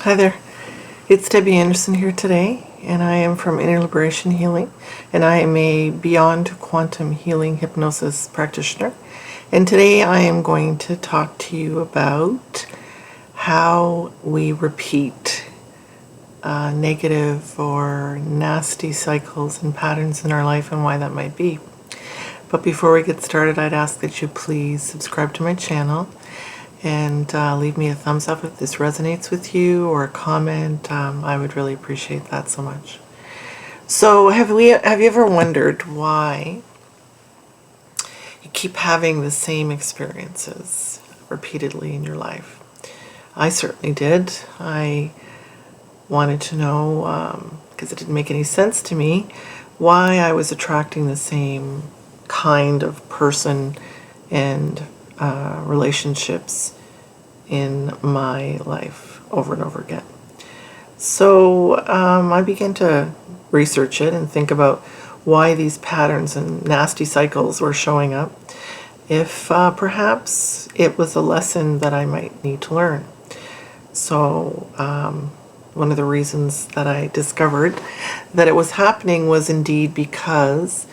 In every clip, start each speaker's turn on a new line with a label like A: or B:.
A: Hi there, it's Debbie Anderson here today, and I am from Inner Liberation Healing, and I am a Beyond Quantum Healing Hypnosis practitioner. And today I am going to talk to you about how we repeat negative or nasty cycles and patterns in our life and why that might be. But before we get started, I'd ask that you please subscribe to my channel and leave me a thumbs up if this resonates with you, or a comment. I would really appreciate that so much. So have you ever wondered why you keep having the same experiences repeatedly in your life? I certainly did. I wanted to know, because it didn't make any sense to me, why I was attracting the same kind of person and relationships in my life over and over again. So I began to research it and think about why these patterns and nasty cycles were showing up, if perhaps it was a lesson that I might need to learn. So one of the reasons that I discovered that it was happening was indeed because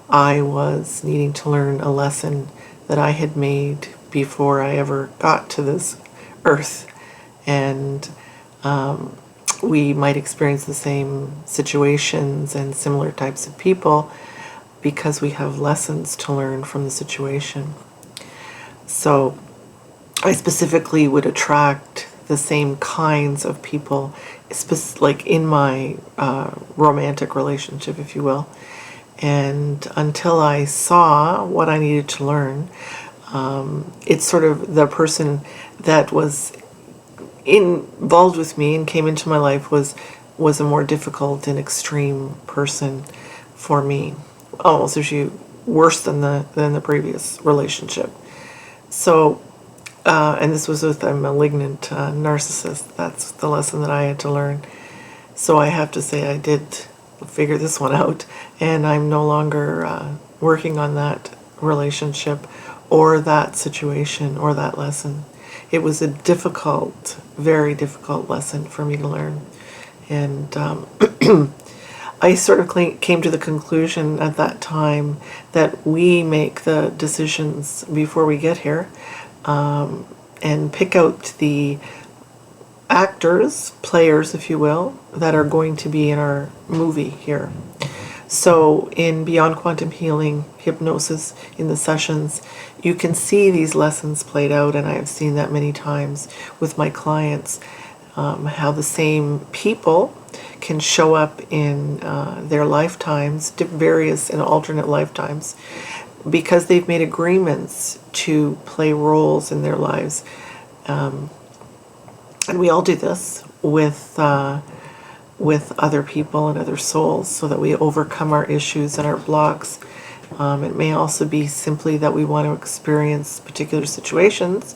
A: I was needing to learn a lesson that I had made before I ever got to this earth. And we might experience the same situations and similar types of people because we have lessons to learn from the situation. So I specifically would attract the same kinds of people, like in my romantic relationship, if you will. And until I saw what I needed to learn, it's sort of the person that was involved with me and came into my life was a more difficult and extreme person for me, almost actually worse than the previous relationship. So, and this was with a malignant narcissist. That's the lesson that I had to learn. So I have to say I did figure this one out, and I'm no longer working on that relationship or that situation or that lesson. It was a difficult, very difficult lesson for me to learn. And I sort of came to the conclusion at that time that we make the decisions before we get here, and pick out the actors, players, if you will, that are going to be in our movie here. So in Beyond Quantum Healing Hypnosis, in the sessions, you can see these lessons played out, and I have seen that many times with my clients, how the same people can show up in their lifetimes, various and alternate lifetimes, because they've made agreements to play roles in their lives. And we all do this with other people and other souls, so that we overcome our issues and our blocks. It may also be simply that we want to experience particular situations,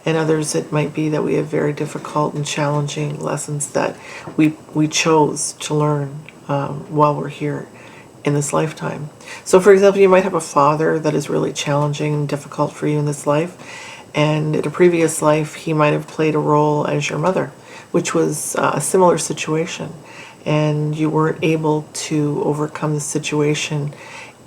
A: and others it might be that we have very difficult and challenging lessons that we chose to learn while we're here in this lifetime. So for example, you might have a father that is really challenging and difficult for you in this life, and in a previous life he might have played a role as your mother, which was a similar situation, and you weren't able to overcome the situation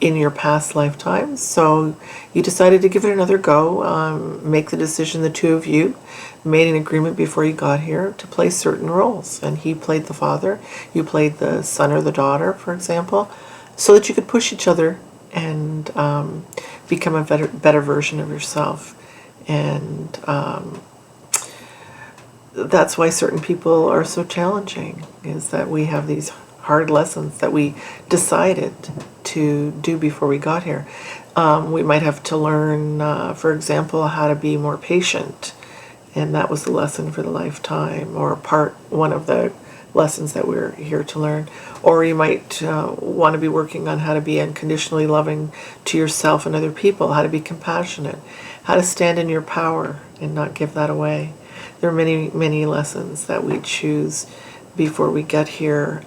A: in your past lifetimes. So you decided to give it another go, make the decision. The two of you made an agreement before you got here to play certain roles, and he played the father, you played the son or the daughter, for example, so that you could push each other and become a better version of yourself. And that's why certain people are so challenging, is that we have these hard lessons that we decided to do before we got here. We might have to learn, for example, how to be more patient, and that was the lesson for the lifetime, or one of the lessons that we're here to learn. Or you might want to be working on how to be unconditionally loving to yourself and other people, how to be compassionate, how to stand in your power and not give that away. There are many, many lessons that we choose before we get here,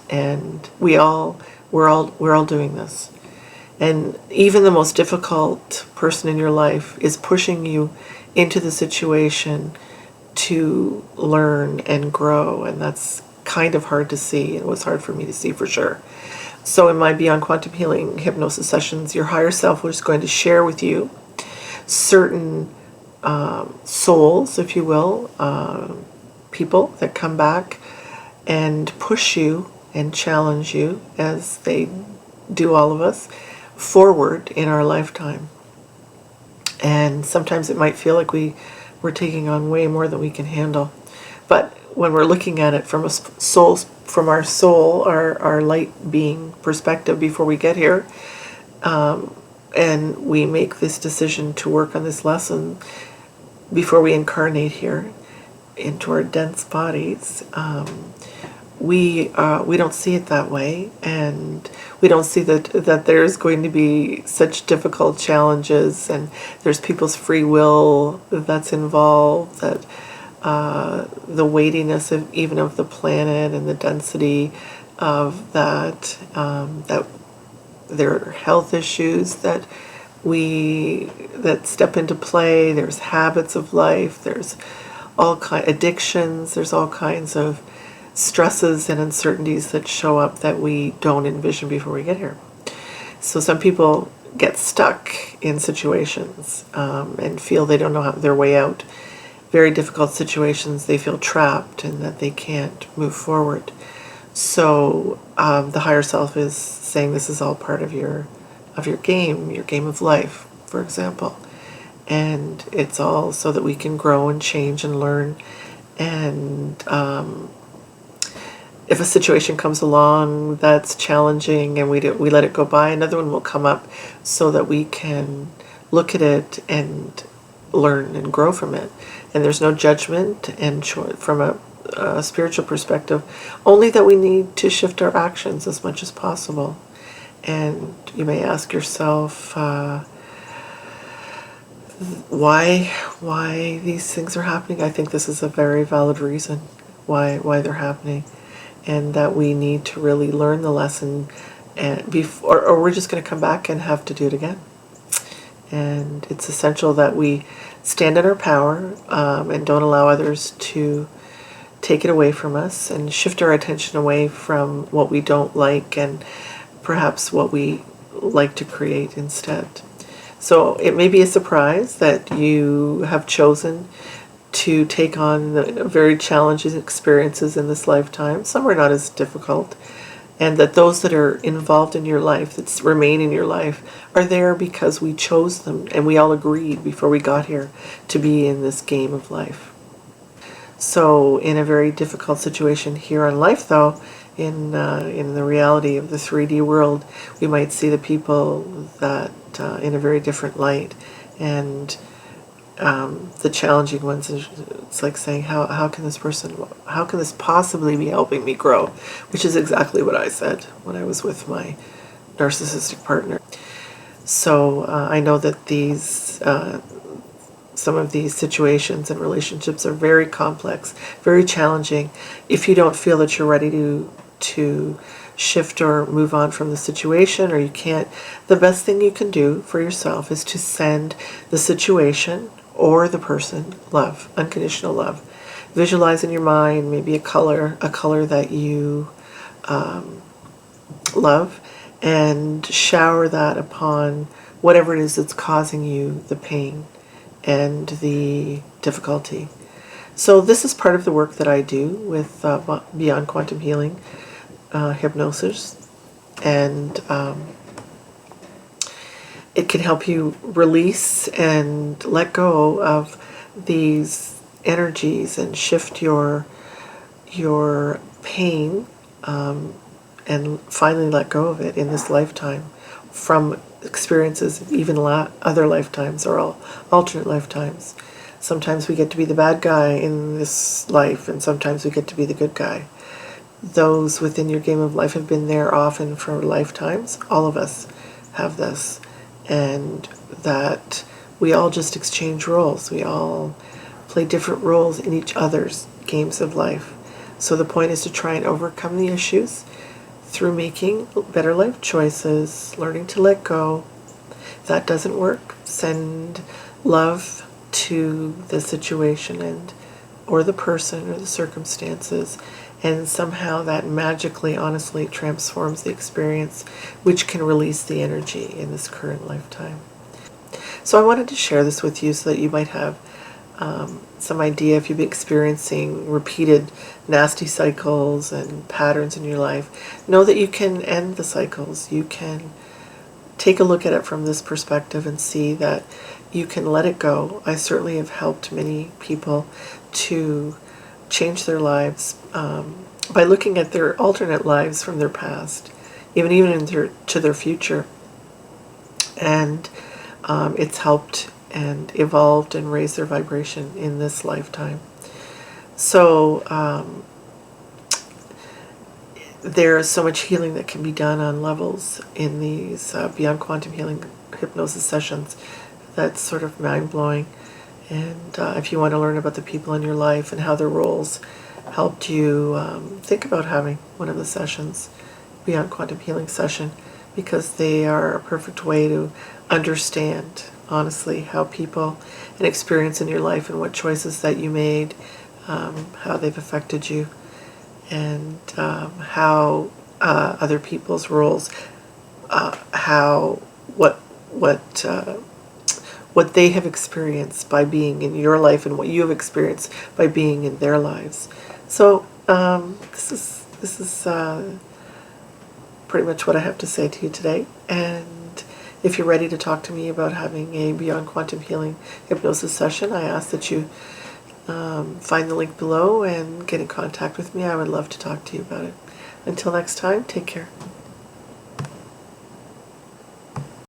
A: and we're all doing this. And even the most difficult person in your life is pushing you into the situation to learn and grow, and that's kind of hard to see. It was hard for me to see for sure. So in my Beyond Quantum Healing Hypnosis sessions, your higher self was going to share with you certain souls, if you will, people that come back and push you and challenge you, as they do all of us, forward in our lifetime. And sometimes it might feel like we're taking on way more than we can handle. But when we're looking at it from our soul, our light being perspective before we get here, and we make this decision to work on this lesson before we incarnate here into our dense bodies, we don't see it that way, and we don't see that there's going to be such difficult challenges, and there's people's free will that's involved, that the weightiness of even of the planet and the density of that, that there are health issues that step into play. There's habits of life. There's addictions. There's all kinds of stresses and uncertainties that show up that we don't envision before we get here. So some people get stuck in situations and feel they don't know their way out. Very difficult situations, they feel trapped and that they can't move forward. So the higher self is saying this is all part of your game of life, for example. And it's all so that we can grow and change and learn. And if a situation comes along that's challenging and we let it go by, another one will come up so that we can look at it and learn and grow from it. And there's no judgment and from a spiritual perspective, only that we need to shift our actions as much as possible. And you may ask yourself, why these things are happening. I think this is a very valid reason why they're happening, and that we need to really learn the lesson, and or we're just going to come back and have to do it again. And it's essential that we stand in our power and don't allow others to take it away from us, and shift our attention away from what we don't like and perhaps what we like to create instead. So it may be a surprise that you have chosen to take on the very challenging experiences in this lifetime. Some are not as difficult, and that those that are involved in your life, that remain in your life, are there because we chose them, and we all agreed before we got here to be in this game of life. So in a very difficult situation here on life, though, in the reality of the 3D world, we might see the people that in a very different light, and the challenging ones, it's like saying, how can this possibly be helping me grow? Which is exactly what I said when I was with my narcissistic partner. So I know that some of these situations and relationships are very complex, very challenging. If you don't feel that you're ready to shift or move on from the situation, or you can't, the best thing you can do for yourself is to send the situation or the person love, unconditional love. Visualize in your mind maybe a color that you love, and shower that upon whatever it is that's causing you the pain and the difficulty. So this is part of the work that I do with Beyond Quantum Healing Hypnosis, and it can help you release and let go of these energies and shift your pain, and finally let go of it in this lifetime from experiences of even other lifetimes or alternate lifetimes. Sometimes we get to be the bad guy in this life, and sometimes we get to be the good guy. Those within your game of life have been there often for lifetimes. All of us have this, and that we all just exchange roles. We all play different roles in each other's games of life. So the point is to try and overcome the issues through making better life choices, learning to let go. If that doesn't work, send love to the situation and or the person or the circumstances, and somehow that magically, honestly transforms the experience, which can release the energy in this current lifetime. So I wanted to share this with you so that you might have some idea if you've been experiencing repeated nasty cycles and patterns in your life. Know that you can end the cycles. You can take a look at it from this perspective and see that you can let it go. I certainly have helped many people to change their lives by looking at their alternate lives from their past, even to their future. And it's helped and evolved and raised their vibration in this lifetime. So there is so much healing that can be done on levels in these Beyond Quantum Healing Hypnosis sessions that's sort of mind-blowing. And if you want to learn about the people in your life and how their roles helped you, think about having one of the sessions, Beyond Quantum Healing session, because they are a perfect way to understand, honestly, how people and experience in your life and what choices that you made, how they've affected you, and how other people's roles, what they have experienced by being in your life and what you have experienced by being in their lives. So this is pretty much what I have to say to you today. And if you're ready to talk to me about having a Beyond Quantum Healing Hypnosis session, I ask that you find the link below and get in contact with me. I would love to talk to you about it. Until next time, take care.